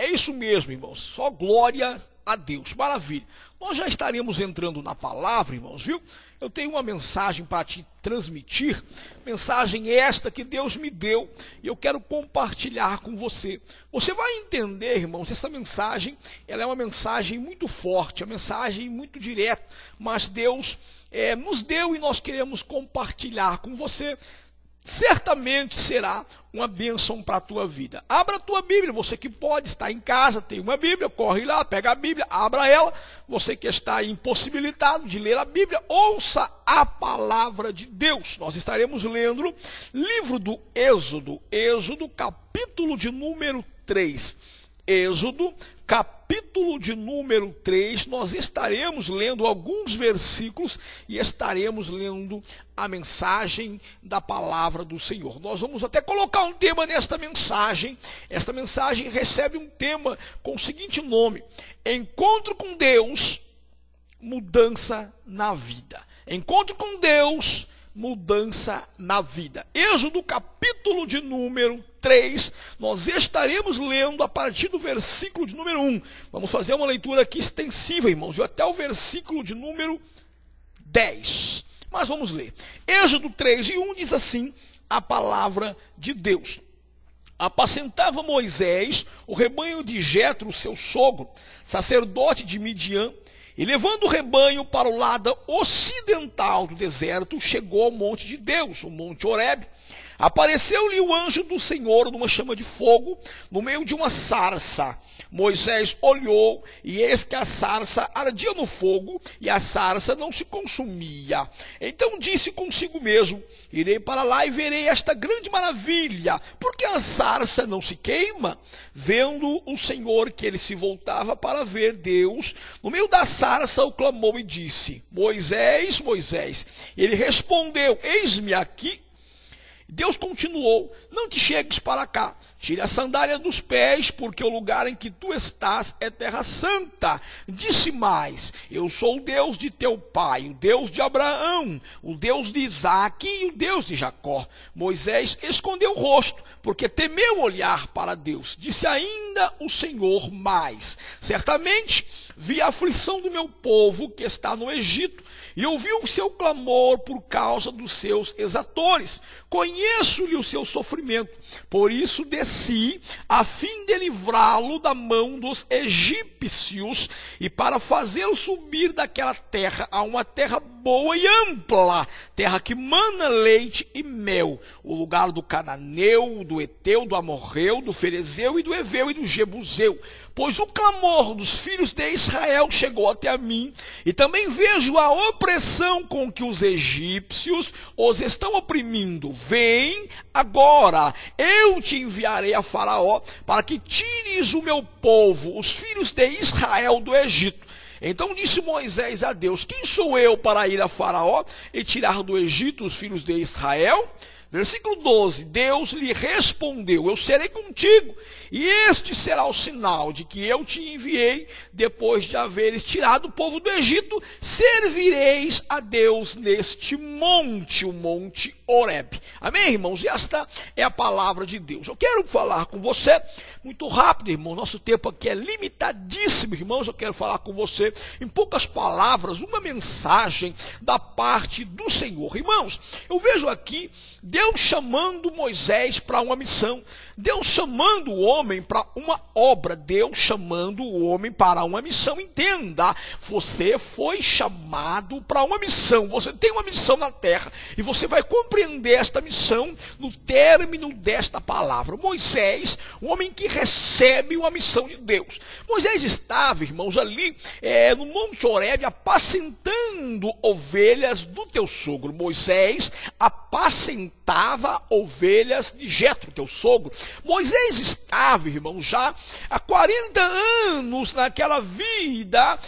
É isso mesmo, irmãos. Só glória a Deus. Maravilha. Nós já estaremos entrando na palavra, irmãos, viu? Eu tenho uma mensagem para te transmitir, mensagem esta que Deus me deu e eu quero compartilhar com você. Você vai entender, irmãos, essa mensagem, ela é uma mensagem muito forte, uma mensagem muito direta, mas Deus nos deu e nós queremos compartilhar com você. Certamente será uma bênção para a tua vida. Abra a tua Bíblia, você que pode estar em casa, tem uma Bíblia, corre lá, pega a Bíblia, abra ela. Você que está impossibilitado de ler a Bíblia, ouça a palavra de Deus. Nós estaremos lendo livro do Êxodo, Êxodo capítulo de número 3. Êxodo, capítulo de número 3, nós estaremos lendo alguns versículos e estaremos lendo a mensagem da palavra do Senhor. Nós vamos até colocar um tema nesta mensagem. Esta mensagem recebe um tema com o seguinte nome: Encontro com Deus, mudança na vida. Encontro com Deus, mudança na vida. Êxodo capítulo de número 3, nós estaremos lendo a partir do versículo de número 1. Vamos fazer uma leitura aqui extensiva, irmãos, até o versículo de número 10. Mas vamos ler. Êxodo 3 e 1 diz assim a palavra de Deus. Apacentava Moisés o rebanho de Jetro, seu sogro, sacerdote de Midian, e levando o rebanho para o lado ocidental do deserto, chegou ao monte de Deus, o monte Horebe. Apareceu-lhe o anjo do Senhor numa chama de fogo, no meio de uma sarça. Moisés olhou, e eis que a sarça ardia no fogo, e a sarça não se consumia. Então disse consigo mesmo: irei para lá e verei esta grande maravilha, porque a sarça não se queima. Vendo o Senhor que ele se voltava para ver Deus, no meio da sarça o clamou e disse: Moisés, Moisés. Ele respondeu: eis-me aqui. Deus continuou: não te chegues para cá, tire a sandália dos pés, porque o lugar em que tu estás é terra santa. Disse mais: eu sou o Deus de teu pai, o Deus de Abraão, o Deus de Isaque e o Deus de Jacó. Moisés escondeu o rosto, porque temeu olhar para Deus. Disse ainda o Senhor mais: certamente vi a aflição do meu povo que está no Egito, e ouvi o seu clamor por causa dos seus exatores. Conheço-lhe o seu sofrimento, por isso desci, a fim de livrá-lo da mão dos egípcios, e para fazê-lo subir daquela terra a uma terra boa e ampla, terra que mana leite e mel, o lugar do cananeu, do eteu, do amorreu, do ferezeu e do eveu e do jebuseu. Pois o clamor dos filhos de Israel chegou até a mim, e também vejo a opressão com que os egípcios os estão oprimindo. Vem agora, eu te enviarei a Faraó, para que tires o meu povo, os filhos de Israel, do Egito. Então disse Moisés a Deus: quem sou eu para ir a Faraó e tirar do Egito os filhos de Israel? Versículo 12, Deus lhe respondeu: eu serei contigo, e este será o sinal de que eu te enviei. Depois de haveres tirado o povo do Egito, servireis a Deus neste monte, o monte Horebe. Amém, irmãos? E esta é a palavra de Deus. Eu quero falar com você muito rápido, irmão. Nosso tempo aqui é limitadíssimo, irmãos. Eu quero falar com você, em poucas palavras, uma mensagem da parte do Senhor. Irmãos, eu vejo aqui Deus chamando Moisés para uma missão, Deus chamando o homem para uma obra, Deus chamando o homem para uma missão. Entenda, você foi chamado para uma missão, você tem uma missão na terra, e você vai compreender esta missão no término desta palavra. Moisés, o homem que recebe uma missão de Deus. Moisés estava, irmãos, ali no Monte Horebe, apacentando ovelhas do teu sogro. Moisés apacentava ovelhas de Jetro, teu sogro. Moisés estava, irmãos, já há 40 anos naquela vida,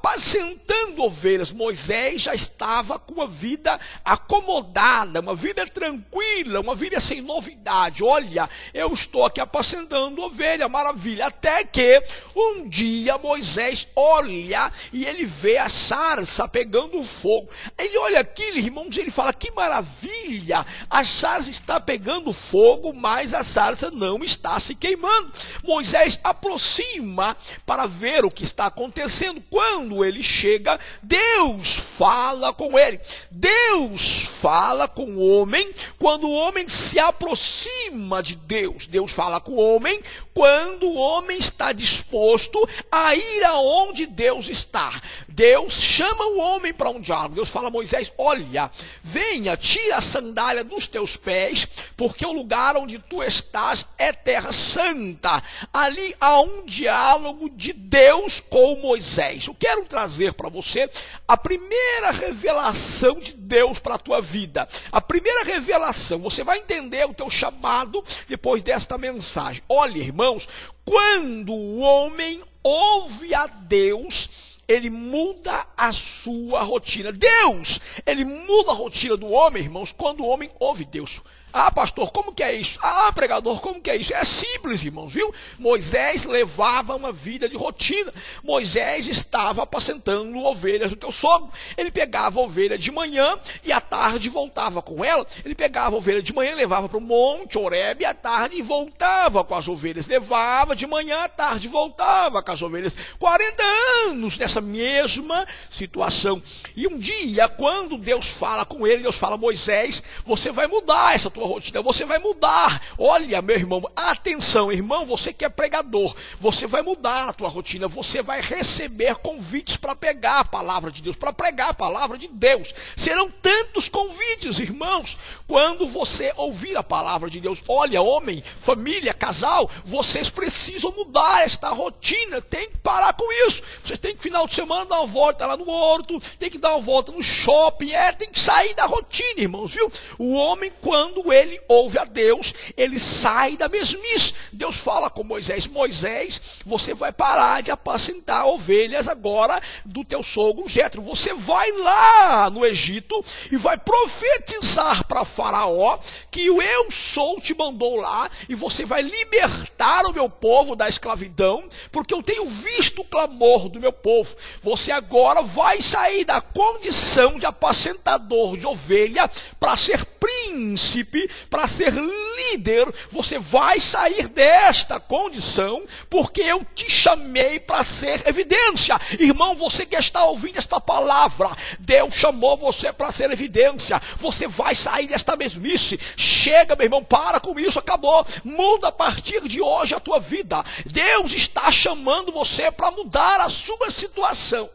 apacentando ovelhas. Moisés já estava com uma vida acomodada, uma vida tranquila, uma vida sem novidade. Olha, eu estou aqui apacentando ovelha, maravilha. Até que um dia Moisés olha e ele vê a sarça pegando fogo. Ele olha aquilo, irmãos, ele fala: que maravilha, a sarça está pegando fogo, mas a sarça não está se queimando. Moisés aproxima para ver o que está acontecendo. Quando ele chega, Deus fala com ele. Deus fala com o homem quando o homem se aproxima de Deus. Deus fala com o homem quando o homem está disposto a ir aonde Deus está. Deus chama o homem para um diálogo. Deus fala a Moisés: olha, venha, tira a sandália dos teus pés, porque o lugar onde tu estás é terra santa. Ali há um diálogo de Deus com Moisés. Eu quero trazer para você a primeira revelação de Deus para a tua vida. A primeira revelação, você vai entender o teu chamado depois desta mensagem. Olha, irmãos, quando o homem ouve a Deus, ele muda a sua rotina. Deus, ele muda a rotina do homem, irmãos, quando o homem ouve Deus. Ah, pastor, como que é isso? Ah, pregador, como que é isso? É simples, irmãos, viu? Moisés levava uma vida de rotina. Moisés estava apacentando ovelhas do teu sogro. Ele pegava a ovelha de manhã e à tarde voltava com ela. Ele pegava a ovelha de manhã, levava para o monte Horebe, e à tarde voltava com as ovelhas. Levava de manhã, à tarde voltava com as ovelhas. 40 anos nessa mesma situação. E um dia, quando Deus fala com ele, Deus fala: Moisés, você vai mudar essa tua rotina, você vai mudar. Olha, meu irmão, atenção, irmão, você que é pregador, você vai mudar a tua rotina, você vai receber convites para pegar a palavra de Deus, para pregar a palavra de Deus. Serão tantos convites, irmãos, quando você ouvir a palavra de Deus. Olha, homem, família, casal, vocês precisam mudar esta rotina, tem que parar com isso. Vocês têm que, final de semana, dar uma volta lá no horto, tem que dar uma volta no shopping, tem que sair da rotina, irmãos, viu? O homem, quando ele ouve a Deus, ele sai da mesmice. Deus fala com Moisés: Moisés, você vai parar de apacentar ovelhas agora do teu sogro Jetro. Você vai lá no Egito e vai profetizar para Faraó que o eu sou te mandou lá, e você vai libertar o meu povo da escravidão, porque eu tenho visto o clamor do meu povo. Você agora vai sair da condição de apacentador de ovelha para ser príncipe, para ser líder. Você vai sair desta condição, porque eu te chamei para ser evidência. Irmão, você que está ouvindo esta palavra, Deus chamou você para ser evidência. Você vai sair desta mesmice. Chega, meu irmão, para com isso, acabou. Muda a partir de hoje a tua vida. Deus está chamando você para mudar a sua situação.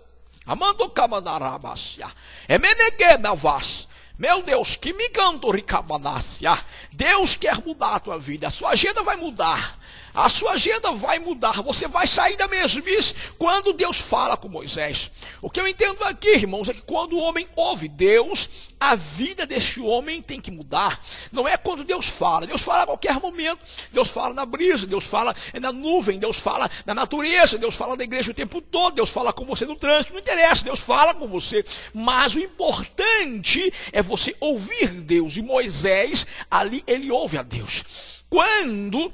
Amando Kamanarabasia. Emenegenavas. Meu Deus, que me canto ricabanácia. Deus quer mudar a tua vida. A sua agenda vai mudar. A sua agenda vai mudar. Você vai sair da mesmice quando Deus fala com Moisés. O que eu entendo aqui, irmãos, é que quando o homem ouve Deus, a vida deste homem tem que mudar. Não é quando Deus fala. Deus fala a qualquer momento. Deus fala na brisa, Deus fala na nuvem, Deus fala na natureza, Deus fala na igreja o tempo todo, Deus fala com você no trânsito, não interessa, Deus fala com você. Mas o importante é você ouvir Deus. E Moisés, ali ele ouve a Deus. Quando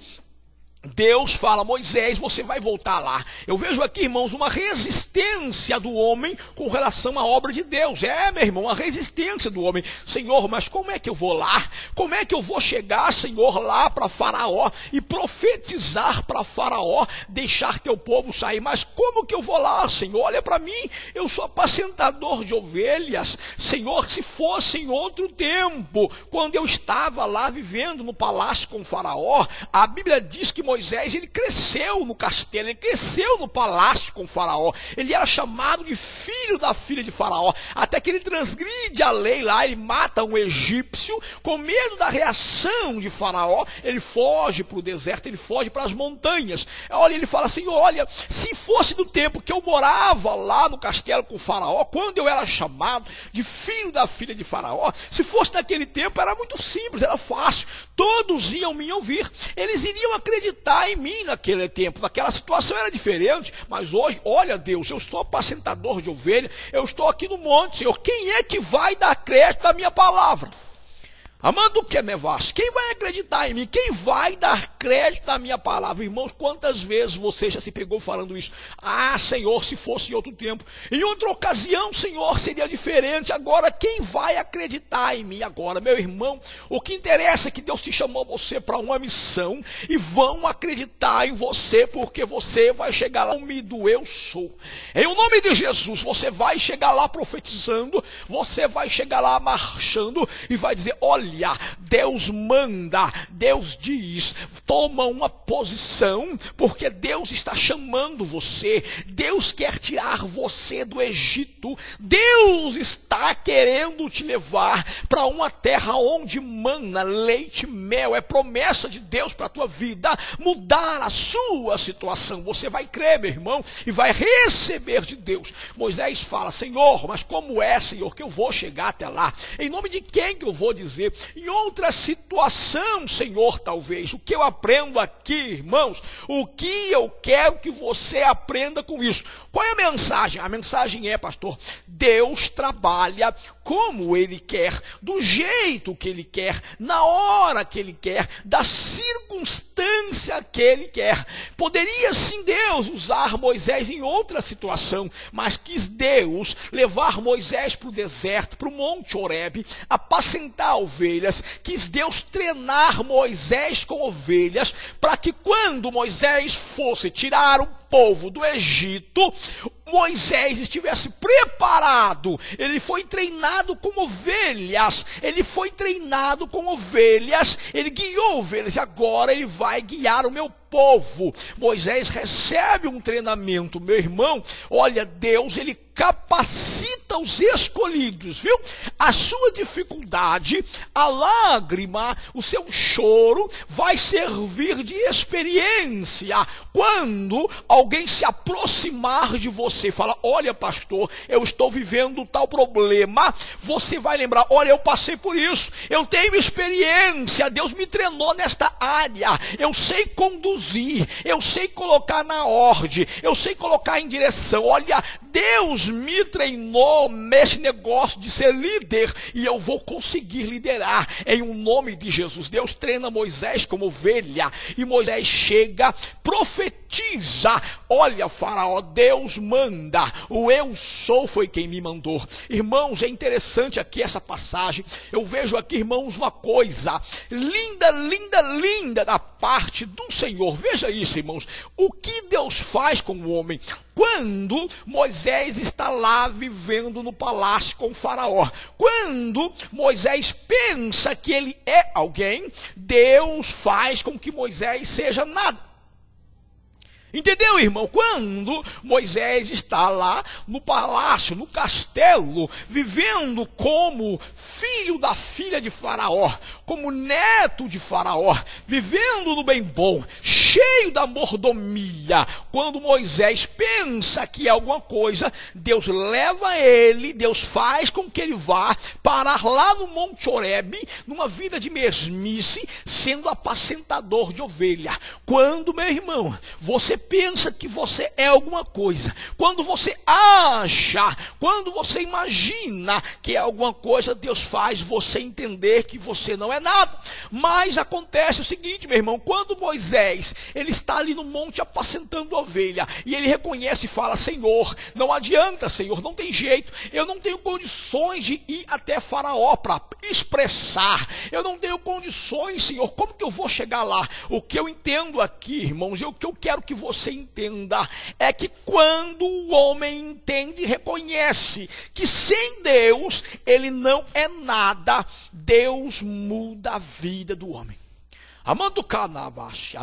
Deus fala: Moisés, você vai voltar lá. Eu vejo aqui, irmãos, uma resistência do homem com relação à obra de Deus. Meu irmão, uma resistência do homem. Senhor, mas como é que eu vou lá? Como é que eu vou chegar, Senhor, lá para Faraó e profetizar para Faraó, deixar teu povo sair? Mas como que eu vou lá, Senhor? Olha para mim, eu sou apacentador de ovelhas. Senhor, se fosse em outro tempo, quando eu estava lá vivendo no palácio com Faraó, a Bíblia diz que Moisés, ele cresceu no castelo, ele cresceu no palácio com Faraó. Ele era chamado de filho da filha de Faraó, até que ele transgride a lei lá, ele mata um egípcio, com medo da reação de Faraó, ele foge para o deserto, ele foge para as montanhas. Olha, ele fala assim: olha, se fosse do tempo que eu morava lá no castelo com Faraó, quando eu era chamado de filho da filha de Faraó, se fosse naquele tempo, era muito simples, era fácil, todos iam me ouvir, eles iriam acreditar acreditar em mim naquele tempo, naquela situação era diferente, mas hoje, olha Deus, eu sou apacentador de ovelha, eu estou aqui no monte, Senhor, quem é que vai dar crédito à minha palavra? Amando que nevas, quem vai acreditar em mim? Quem vai dar crédito à minha palavra? Irmãos, quantas vezes você já se pegou falando isso? Ah, Senhor, se fosse em outro tempo, em outra ocasião, Senhor, seria diferente. Agora, quem vai acreditar em mim agora? Meu irmão, o que interessa é que Deus te chamou você para uma missão e vão acreditar em você, porque você vai chegar lá, nome do eu sou. Em o nome de Jesus, você vai chegar lá profetizando, você vai chegar lá marchando e vai dizer, olha, Deus manda, Deus diz, toma uma posição, porque Deus está chamando você, Deus quer tirar você do Egito, Deus está querendo te levar para uma terra onde mana leite e mel, é promessa de Deus para a tua vida, mudar a sua situação. Você vai crer, meu irmão, e vai receber de Deus. Moisés fala, Senhor, mas como é, Senhor, que eu vou chegar até lá? Em nome de quem que eu vou dizer? Em outra situação, Senhor, talvez. O que eu aprendo aqui, irmãos, o que eu quero que você aprenda com isso? Qual é a mensagem? A mensagem é, pastor, Deus trabalha como Ele quer, do jeito que Ele quer, na hora que Ele quer, da circunstância que Ele quer. Poderia sim Deus usar Moisés em outra situação, mas quis Deus levar Moisés para o deserto, para o Monte Horebe, apacentar ovelhas, quis Deus treinar Moisés com ovelhas, para que quando Moisés fosse tirar o povo do Egito, Moisés estivesse preparado. Ele foi treinado com ovelhas, ele foi treinado com ovelhas, ele guiou ovelhas, e agora ele vai guiar o meu povo. Moisés recebe um treinamento, meu irmão, olha, Deus, ele capacita os escolhidos, viu? A sua dificuldade, a lágrima, o seu choro vai servir de experiência. Quando alguém se aproximar de você e falar, olha pastor, eu estou vivendo tal problema, você vai lembrar, olha, eu passei por isso, eu tenho experiência, Deus me treinou nesta área, eu sei conduzir, eu sei colocar na ordem, eu sei colocar em direção, olha, Deus me treinou nesse negócio de ser líder e eu vou conseguir liderar em um nome de Jesus. Deus treina Moisés como ovelha e Moisés chega, profetiza, olha Faraó, Deus manda, o eu sou foi quem me mandou. Irmãos, é interessante aqui essa passagem, eu vejo aqui, irmãos, uma coisa linda, linda, linda da parte do Senhor. Veja isso, irmãos, o que Deus faz com o homem quando Moisés está lá vivendo no palácio com o Faraó. Quando Moisés pensa que ele é alguém, Deus faz com que Moisés seja nada. Entendeu, irmão? Quando Moisés está lá no palácio, no castelo, vivendo como filho da filha de Faraó, como neto de Faraó, vivendo no bem bom, cheio da mordomia, quando Moisés pensa que é alguma coisa, Deus leva ele, Deus faz com que ele vá parar lá no Monte Horebe, numa vida de mesmice, sendo apacentador de ovelha. Quando, meu irmão, você pensa que você é alguma coisa, quando você acha, quando você imagina que é alguma coisa, Deus faz você entender que você não é nada. Mas acontece o seguinte, meu irmão, quando Moisés, ele está ali no monte apacentando a ovelha, e ele reconhece e fala, Senhor, não adianta, Senhor, não tem jeito, eu não tenho condições de ir até Faraó para expressar, eu não tenho condições, Senhor, como que eu vou chegar lá? O que eu entendo aqui, irmãos, e o que eu quero que você entenda, é que quando o homem entende e reconhece que sem Deus, ele não é nada, Deus muda a vida do homem. Amando Canabaxa,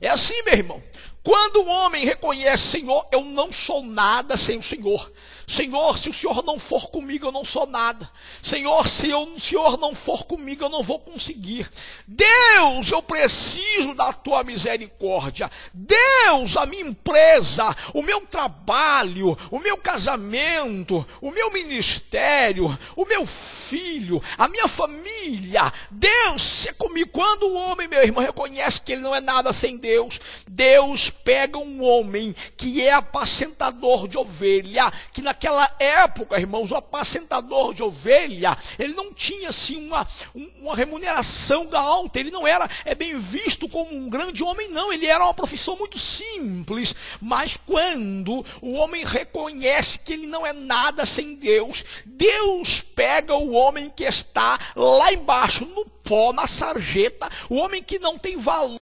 é assim, meu irmão. Quando o homem reconhece, Senhor, eu não sou nada sem o Senhor. Senhor, se o Senhor não for comigo, eu não sou nada. Senhor, se o Senhor não for comigo, eu não vou conseguir. Deus, eu preciso da tua misericórdia. Deus, Deus, a minha empresa, o meu trabalho, o meu casamento, o meu ministério, o meu filho, a minha família. Deus é comigo. Quando o homem, meu irmão, reconhece que ele não é nada sem Deus, Deus pega um homem que é apacentador de ovelha, que naquela época, irmãos, o apacentador de ovelha, ele não tinha assim uma remuneração alta, ele não era bem visto como um grande homem, não, ele era uma profissão muito simples. Mas quando o homem reconhece que ele não é nada sem Deus, Deus pega o homem que está lá embaixo, no pó, na sarjeta, o homem que não tem valor